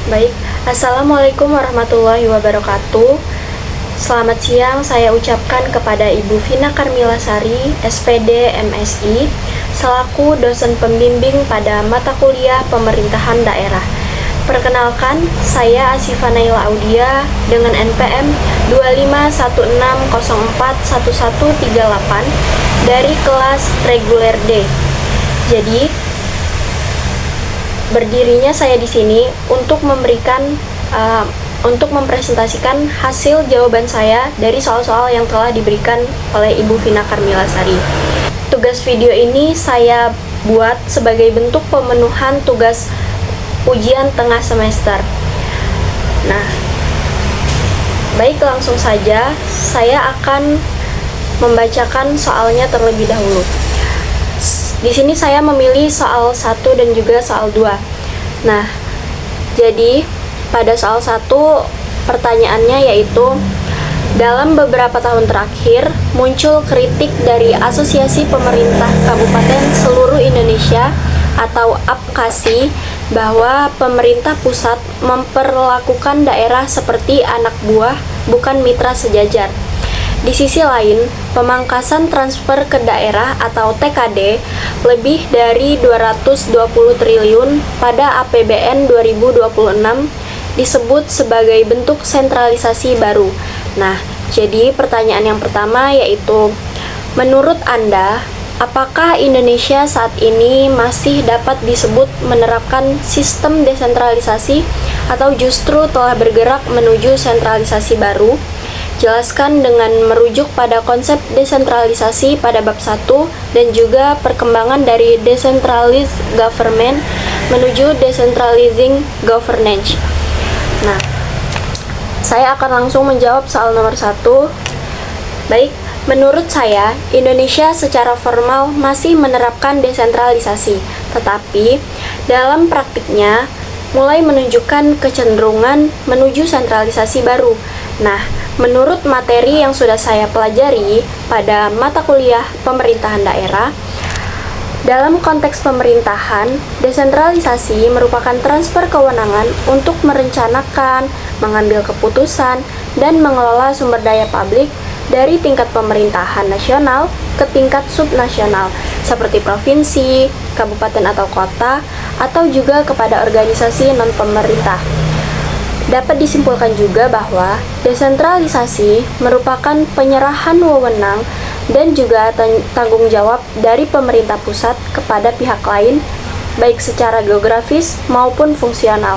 Baik, Assalamualaikum warahmatullahi wabarakatuh. Selamat siang, saya ucapkan kepada Ibu Vina Karmilasari, SPD MSI, selaku dosen pembimbing pada mata kuliah pemerintahan daerah. Perkenalkan, saya Asifa Naila Audia dengan NPM 2516041138 dari kelas reguler D. Jadi, berdirinya saya di sini untuk mempresentasikan hasil jawaban saya dari soal-soal yang telah diberikan oleh Ibu Vina Karmilasari. Tugas video ini saya buat sebagai bentuk pemenuhan tugas ujian tengah semester. Nah, baik, langsung saja saya akan membacakan soalnya terlebih dahulu. Di sini saya memilih soal 1 dan juga soal 2. Nah, jadi pada soal 1 pertanyaannya yaitu, dalam beberapa tahun terakhir muncul kritik dari Asosiasi Pemerintah Kabupaten Seluruh Indonesia atau APKASI bahwa pemerintah pusat memperlakukan daerah seperti anak buah, bukan mitra sejajar. Di sisi lain, pemangkasan transfer ke daerah atau TKD lebih dari 220 triliun pada APBN 2026 disebut sebagai bentuk sentralisasi baru. Nah, jadi pertanyaan yang pertama yaitu, menurut Anda, apakah Indonesia saat ini masih dapat disebut menerapkan sistem desentralisasi atau justru telah bergerak menuju sentralisasi baru? Jelaskan dengan merujuk pada konsep desentralisasi pada bab 1 dan juga perkembangan dari decentralized government menuju decentralizing governance. Nah, saya akan langsung menjawab soal nomor 1. Baik, menurut saya, Indonesia secara formal masih menerapkan desentralisasi, tetapi dalam praktiknya mulai menunjukkan kecenderungan menuju sentralisasi baru. Nah, menurut materi yang sudah saya pelajari pada mata kuliah pemerintahan daerah, dalam konteks pemerintahan, desentralisasi merupakan transfer kewenangan untuk merencanakan, mengambil keputusan, dan mengelola sumber daya publik dari tingkat pemerintahan nasional ke tingkat subnasional, seperti provinsi, kabupaten atau kota, atau juga kepada organisasi non-pemerintah. Dapat disimpulkan juga bahwa desentralisasi merupakan penyerahan wewenang dan juga tanggung jawab dari pemerintah pusat kepada pihak lain, baik secara geografis maupun fungsional.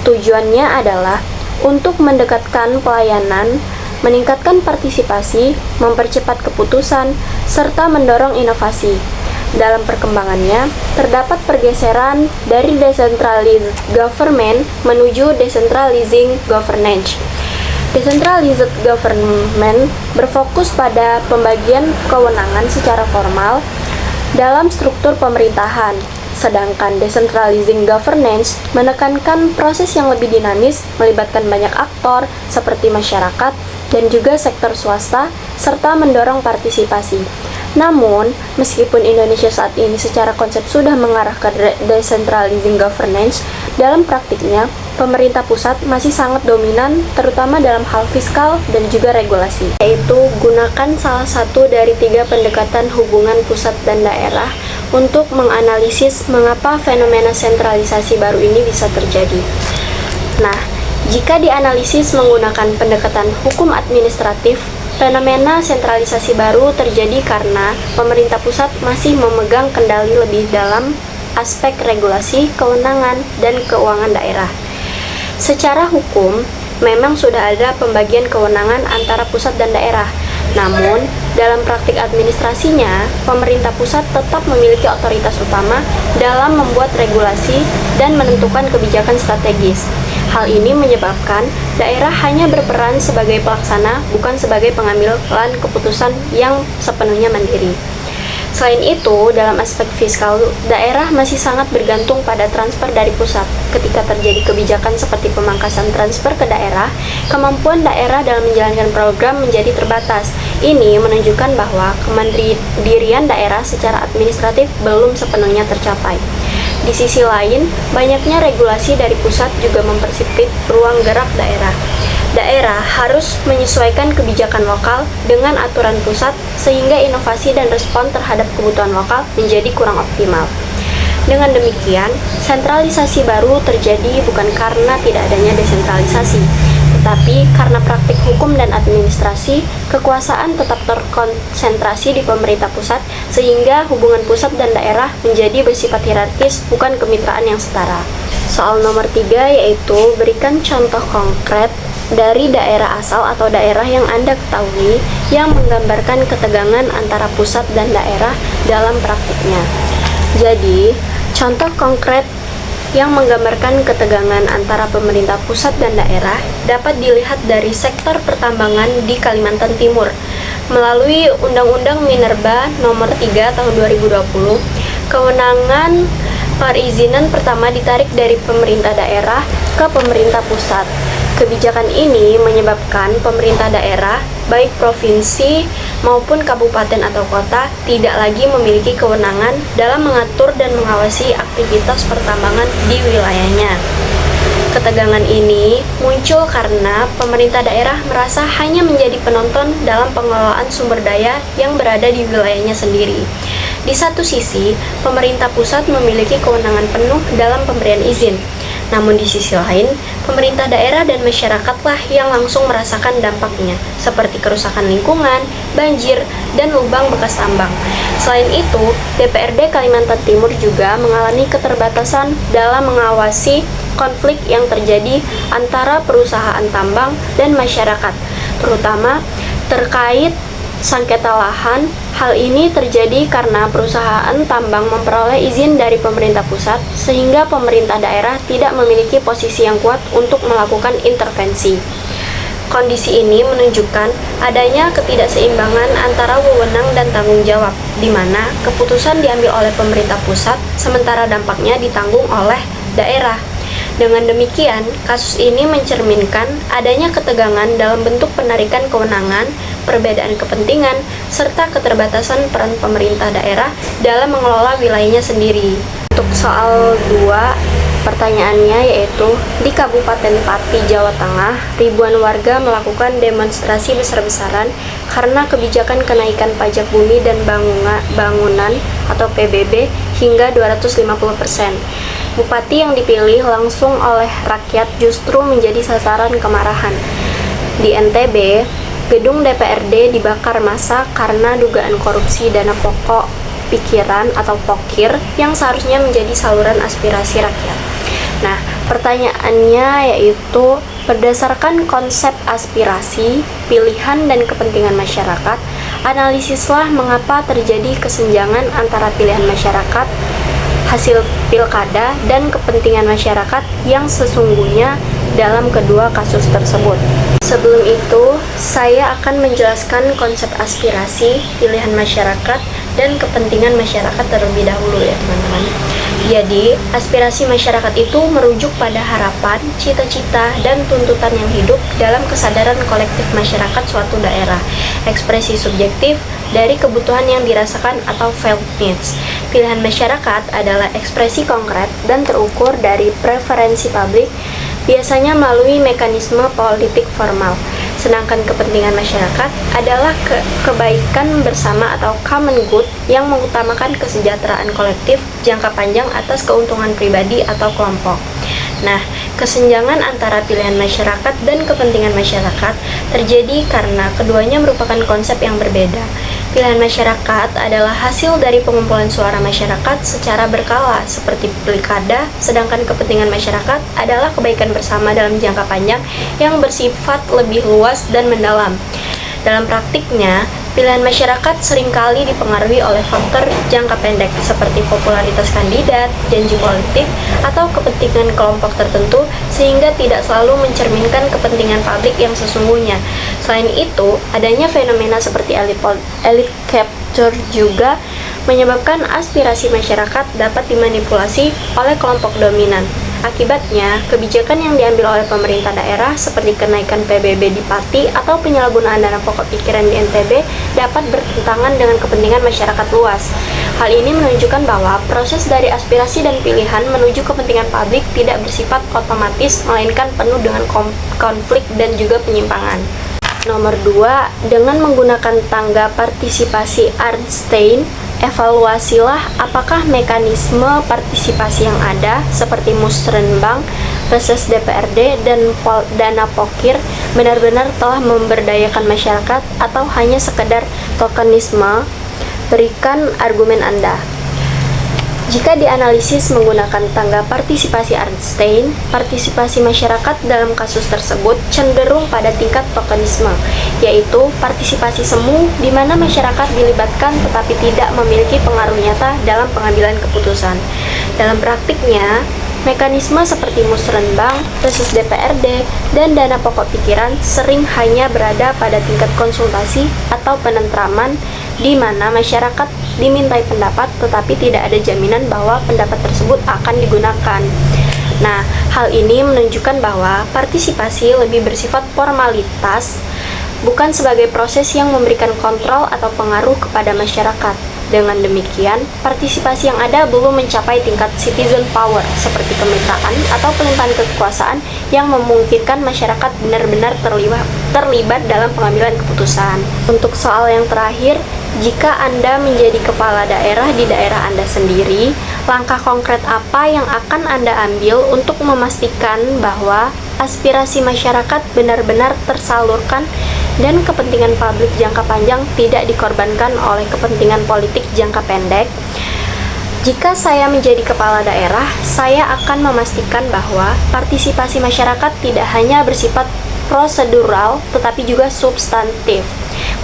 Tujuannya adalah untuk mendekatkan pelayanan, meningkatkan partisipasi, mempercepat keputusan, serta mendorong inovasi. Dalam perkembangannya, terdapat pergeseran dari decentralized government menuju decentralizing governance. Decentralized government berfokus pada pembagian kewenangan secara formal dalam struktur pemerintahan, sedangkan decentralizing governance menekankan proses yang lebih dinamis, melibatkan banyak aktor seperti masyarakat dan juga sektor swasta, serta mendorong partisipasi. Namun, meskipun Indonesia saat ini secara konsep sudah mengarah ke decentralizing governance, dalam praktiknya, pemerintah pusat masih sangat dominan, terutama dalam hal fiskal dan juga regulasi. Yaitu, gunakan salah satu dari 3 pendekatan hubungan pusat dan daerah untuk menganalisis mengapa fenomena sentralisasi baru ini bisa terjadi. Nah, jika dianalisis menggunakan pendekatan hukum administratif, fenomena sentralisasi baru terjadi karena pemerintah pusat masih memegang kendali lebih dalam aspek regulasi, kewenangan, dan keuangan daerah. Secara hukum, memang sudah ada pembagian kewenangan antara pusat dan daerah. Namun, dalam praktik administrasinya, pemerintah pusat tetap memiliki otoritas utama dalam membuat regulasi dan menentukan kebijakan strategis. Hal ini menyebabkan daerah hanya berperan sebagai pelaksana, bukan sebagai pengambilan keputusan yang sepenuhnya mandiri. Selain itu, dalam aspek fiskal, daerah masih sangat bergantung pada transfer dari pusat. Ketika terjadi kebijakan seperti pemangkasan transfer ke daerah, kemampuan daerah dalam menjalankan program menjadi terbatas. Ini menunjukkan bahwa kemandirian daerah secara administratif belum sepenuhnya tercapai. Di sisi lain, banyaknya regulasi dari pusat juga mempersempit ruang gerak daerah. Daerah harus menyesuaikan kebijakan lokal dengan aturan pusat sehingga inovasi dan respon terhadap kebutuhan lokal menjadi kurang optimal. Dengan demikian, sentralisasi baru terjadi bukan karena tidak adanya desentralisasi, tetapi karena praktik hukum dan administrasi, kekuasaan tetap terkonsentrasi di pemerintah pusat sehingga hubungan pusat dan daerah menjadi bersifat hierarkis, bukan kemitraan yang setara. Soal nomor 3 yaitu berikan contoh konkret dari daerah asal atau daerah yang Anda ketahui yang menggambarkan ketegangan antara pusat dan daerah dalam praktiknya. Jadi, contoh konkret yang menggambarkan ketegangan antara pemerintah pusat dan daerah dapat dilihat dari sektor pertambangan di Kalimantan Timur. Melalui Undang-Undang Minerba Nomor 3 Tahun 2020, kewenangan perizinan pertama ditarik dari pemerintah daerah ke pemerintah pusat. Kebijakan ini menyebabkan pemerintah daerah, baik provinsi maupun kabupaten atau kota, tidak lagi memiliki kewenangan dalam mengatur dan mengawasi aktivitas pertambangan di wilayahnya. Ketegangan ini muncul karena pemerintah daerah merasa hanya menjadi penonton dalam pengelolaan sumber daya yang berada di wilayahnya sendiri. Di satu sisi, pemerintah pusat memiliki kewenangan penuh dalam pemberian izin. Namun di sisi lain, pemerintah daerah dan masyarakatlah yang langsung merasakan dampaknya, seperti kerusakan lingkungan, banjir, dan lubang bekas tambang. Selain itu, DPRD Kalimantan Timur juga mengalami keterbatasan dalam mengawasi konflik yang terjadi antara perusahaan tambang dan masyarakat, terutama terkait sengketa lahan. Hal ini terjadi karena perusahaan tambang memperoleh izin dari pemerintah pusat, sehingga pemerintah daerah tidak memiliki posisi yang kuat untuk melakukan intervensi. Kondisi ini menunjukkan adanya ketidakseimbangan antara wewenang dan tanggung jawab, di mana keputusan diambil oleh pemerintah pusat, sementara dampaknya ditanggung oleh daerah. Dengan demikian, kasus ini mencerminkan adanya ketegangan dalam bentuk penarikan kewenangan, perbedaan kepentingan, serta keterbatasan peran pemerintah daerah dalam mengelola wilayahnya sendiri. Untuk soal 2, pertanyaannya yaitu, di Kabupaten Pati, Jawa Tengah, ribuan warga melakukan demonstrasi besar-besaran karena kebijakan kenaikan pajak bumi dan bangunan atau PBB hingga 250%. Bupati yang dipilih langsung oleh rakyat justru menjadi sasaran kemarahan. Di NTB, gedung DPRD dibakar massa karena dugaan korupsi dana pokok pikiran atau pokir yang seharusnya menjadi saluran aspirasi rakyat. Nah, pertanyaannya yaitu, berdasarkan konsep aspirasi, pilihan, dan kepentingan masyarakat, analisislah mengapa terjadi kesenjangan antara pilihan masyarakat, hasil pilkada, dan kepentingan masyarakat yang sesungguhnya dalam kedua kasus tersebut. Sebelum itu, saya akan menjelaskan konsep aspirasi, pilihan masyarakat, dan kepentingan masyarakat terlebih dahulu ya teman-teman. Jadi, aspirasi masyarakat itu merujuk pada harapan, cita-cita, dan tuntutan yang hidup dalam kesadaran kolektif masyarakat suatu daerah. Ekspresi subjektif dari kebutuhan yang dirasakan atau felt needs. Pilihan masyarakat adalah ekspresi konkret dan terukur dari preferensi publik, biasanya melalui mekanisme politik formal. Sedangkan kepentingan masyarakat adalah kebaikan bersama atau common good yang mengutamakan kesejahteraan kolektif jangka panjang atas keuntungan pribadi atau kelompok. Nah, kesenjangan antara pilihan masyarakat dan kepentingan masyarakat terjadi karena keduanya merupakan konsep yang berbeda. Pilihan masyarakat adalah hasil dari pengumpulan suara masyarakat secara berkala seperti pilkada, sedangkan kepentingan masyarakat adalah kebaikan bersama dalam jangka panjang yang bersifat lebih luas dan mendalam. Dalam praktiknya, pilihan masyarakat seringkali dipengaruhi oleh faktor jangka pendek seperti popularitas kandidat, janji politik, atau kepentingan kelompok tertentu sehingga tidak selalu mencerminkan kepentingan publik yang sesungguhnya. Selain itu, adanya fenomena seperti elite capture juga menyebabkan aspirasi masyarakat dapat dimanipulasi oleh kelompok dominan. Akibatnya, kebijakan yang diambil oleh pemerintah daerah seperti kenaikan PBB di Pati atau penyalahgunaan dana pokok pikiran di NTB dapat bertentangan dengan kepentingan masyarakat luas. Hal ini menunjukkan bahwa proses dari aspirasi dan pilihan menuju kepentingan publik tidak bersifat otomatis, melainkan penuh dengan konflik dan juga penyimpangan. Nomor 2, dengan menggunakan tangga partisipasi Arnstein, evaluasilah apakah mekanisme partisipasi yang ada seperti musrenbang, reses DPRD, dan dana pokir benar-benar telah memberdayakan masyarakat atau hanya sekedar tokenisme. Berikan argumen Anda. Jika dianalisis menggunakan tangga partisipasi Arnstein, partisipasi masyarakat dalam kasus tersebut cenderung pada tingkat tokenisme, yaitu partisipasi semu di mana masyarakat dilibatkan tetapi tidak memiliki pengaruh nyata dalam pengambilan keputusan. Dalam praktiknya, mekanisme seperti musrenbang, reses DPRD, dan dana pokok pikiran sering hanya berada pada tingkat konsultasi atau penentraman di mana masyarakat dimintai pendapat tetapi tidak ada jaminan bahwa pendapat tersebut akan digunakan. Nah, hal ini menunjukkan bahwa partisipasi lebih bersifat formalitas, bukan sebagai proses yang memberikan kontrol atau pengaruh kepada masyarakat. Dengan demikian, partisipasi yang ada belum mencapai tingkat citizen power seperti kemitraan atau pelimpahan kekuasaan yang memungkinkan masyarakat benar-benar terlibat dalam pengambilan keputusan. Untuk soal yang terakhir, jika Anda menjadi kepala daerah di daerah Anda sendiri, langkah konkret apa yang akan Anda ambil untuk memastikan bahwa aspirasi masyarakat benar-benar tersalurkan dan kepentingan publik jangka panjang tidak dikorbankan oleh kepentingan politik jangka pendek? Jika saya menjadi kepala daerah, saya akan memastikan bahwa partisipasi masyarakat tidak hanya bersifat prosedural, tetapi juga substantif.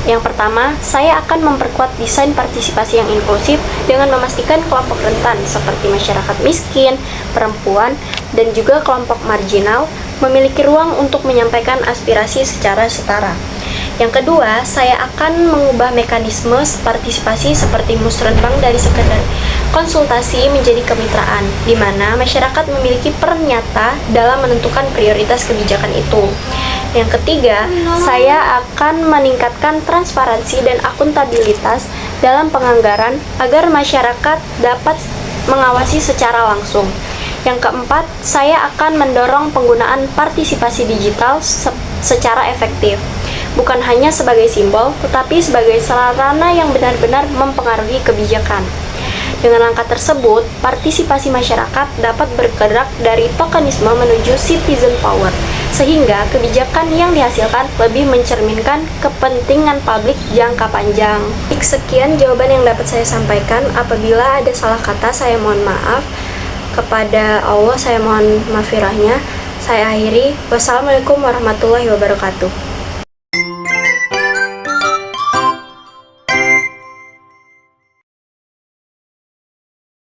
Yang pertama, saya akan memperkuat desain partisipasi yang inklusif dengan memastikan kelompok rentan seperti masyarakat miskin, perempuan, dan juga kelompok marginal memiliki ruang untuk menyampaikan aspirasi secara setara. Yang kedua, saya akan mengubah mekanisme partisipasi seperti musrenbang dari sekedar konsultasi menjadi kemitraan, di mana masyarakat memiliki peran nyata dalam menentukan prioritas kebijakan itu. Yang ketiga, saya akan meningkatkan transparansi dan akuntabilitas dalam penganggaran agar masyarakat dapat mengawasi secara langsung. Yang keempat, saya akan mendorong penggunaan partisipasi digital secara efektif, bukan hanya sebagai simbol, tetapi sebagai sarana yang benar-benar mempengaruhi kebijakan. Dengan langkah tersebut, partisipasi masyarakat dapat bergerak dari tokenisme menuju citizen power, sehingga kebijakan yang dihasilkan lebih mencerminkan kepentingan publik jangka panjang. Sekian jawaban yang dapat saya sampaikan. Apabila ada salah kata, saya mohon maaf. Kepada Allah, saya mohon maghfirahnya. Saya akhiri. Wassalamualaikum warahmatullahi wabarakatuh.